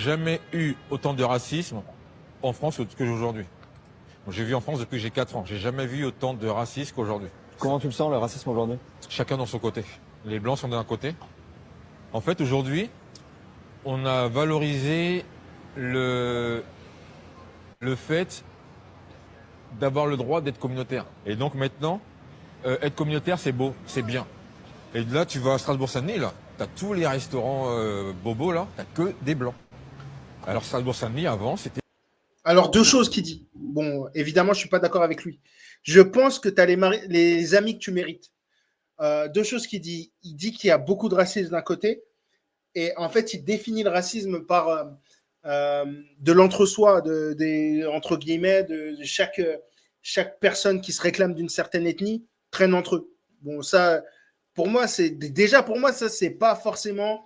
jamais eu autant de racisme en France que aujourd'hui. J'ai vu en France depuis que j'ai 4 ans. J'ai jamais vu autant de racisme qu'aujourd'hui. Comment tu le sens, le racisme aujourd'hui? Chacun dans son côté. Les blancs sont d'un côté. En fait, aujourd'hui, on a valorisé le fait d'avoir le droit d'être communautaire. Et donc maintenant, être communautaire, c'est beau, c'est bien. Et là, tu vas à Strasbourg-Saint-Denis, là, t'as tous les restaurants bobos, là, t'as que des blancs. Alors Strasbourg-Saint-Denis, avant, c'était... Alors, deux choses qu'il dit. Bon, évidemment, je ne suis pas d'accord avec lui. Je pense que tu as les amis que tu mérites. Deux choses qu'il dit. Il dit qu'il y a beaucoup de racisme d'un côté. Et en fait, il définit le racisme par de l'entre-soi, entre guillemets, de chaque personne qui se réclame d'une certaine ethnie traîne entre eux. Bon, ça, pour moi, ça, c'est pas forcément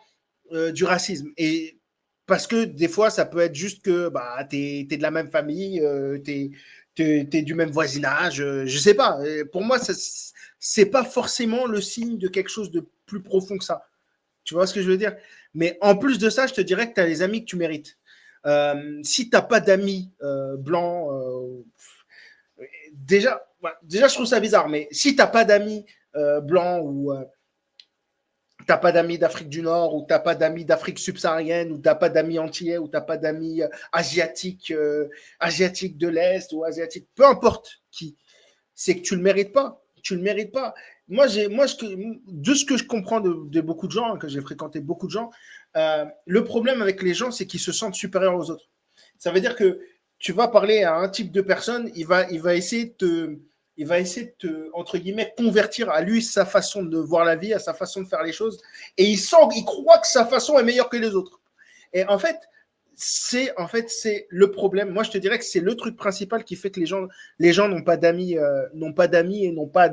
du racisme. Et parce que des fois, ça peut être juste que bah, tu es de la même famille, tu es du même voisinage, je sais pas. Et pour moi, c'est pas forcément le signe de quelque chose de plus profond que ça. Tu vois ce que je veux dire? Mais en plus de ça, je te dirais que tu as les amis que tu mérites. Si tu n'as pas d'amis blancs, déjà, je trouve ça bizarre, mais si tu n'as pas d'amis blancs ou t'as pas d'amis d'Afrique du Nord, ou t'as pas d'amis d'Afrique subsaharienne, ou t'as pas d'amis antillais, ou t'as pas d'amis asiatiques, asiatiques de l'Est, ou asiatiques, peu importe qui, c'est que tu le mérites pas. Tu le mérites pas. De ce que je comprends de beaucoup de gens, hein, que j'ai fréquenté beaucoup de gens, le problème avec les gens, c'est qu'ils se sentent supérieurs aux autres. Ça veut dire que tu vas parler à un type de personne, il va essayer de te, entre guillemets, convertir à lui sa façon de voir la vie, à sa façon de faire les choses. Et il croit que sa façon est meilleure que les autres. Et en fait, c'est le problème. Moi, je te dirais que c'est le truc principal qui fait que les gens n'ont pas d'amis, et n'ont pas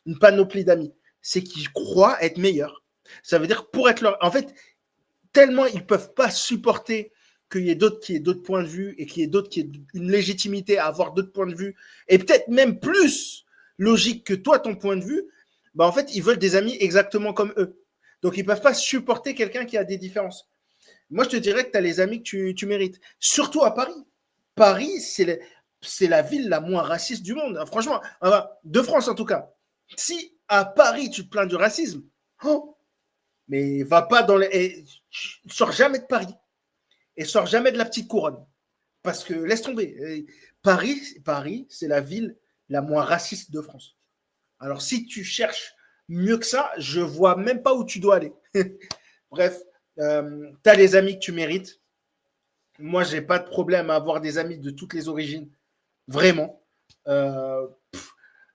une panoplie d'amis. C'est qu'ils croient être meilleurs. Ça veut dire pour être leur, en fait, tellement ils peuvent pas supporter qu'il y ait d'autres qui aient d'autres points de vue et qu'il y ait d'autres qui aient une légitimité à avoir d'autres points de vue et peut-être même plus logique que toi ton point de vue, bah en fait ils veulent des amis exactement comme eux. Donc ils peuvent pas supporter quelqu'un qui a des différences. Moi je te dirais que tu as les amis que tu mérites, surtout à Paris. Paris c'est la ville la moins raciste du monde. Franchement, de France en tout cas. Si à Paris tu te plains du racisme, oh, mais va pas dans les, sors jamais de Paris et sors jamais de la petite couronne. Parce que laisse tomber. Paris, c'est la ville la moins raciste de France. Alors si tu cherches mieux que ça, je vois même pas où tu dois aller. Bref, tu as les amis que tu mérites. Moi, j'ai pas de problème à avoir des amis de toutes les origines. Vraiment.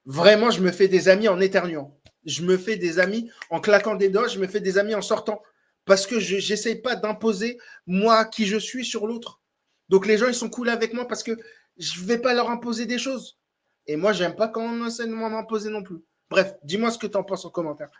Vraiment, je me fais des amis en éternuant. Je me fais des amis en claquant des doigts. Je me fais des amis en sortant. Parce que je n'essaye pas d'imposer moi qui je suis sur l'autre. Donc les gens, ils sont cool avec moi parce que je ne vais pas leur imposer des choses. Et moi, j'aime pas quand on essaie de m'en imposer non plus. Bref, dis-moi ce que tu en penses en commentaire.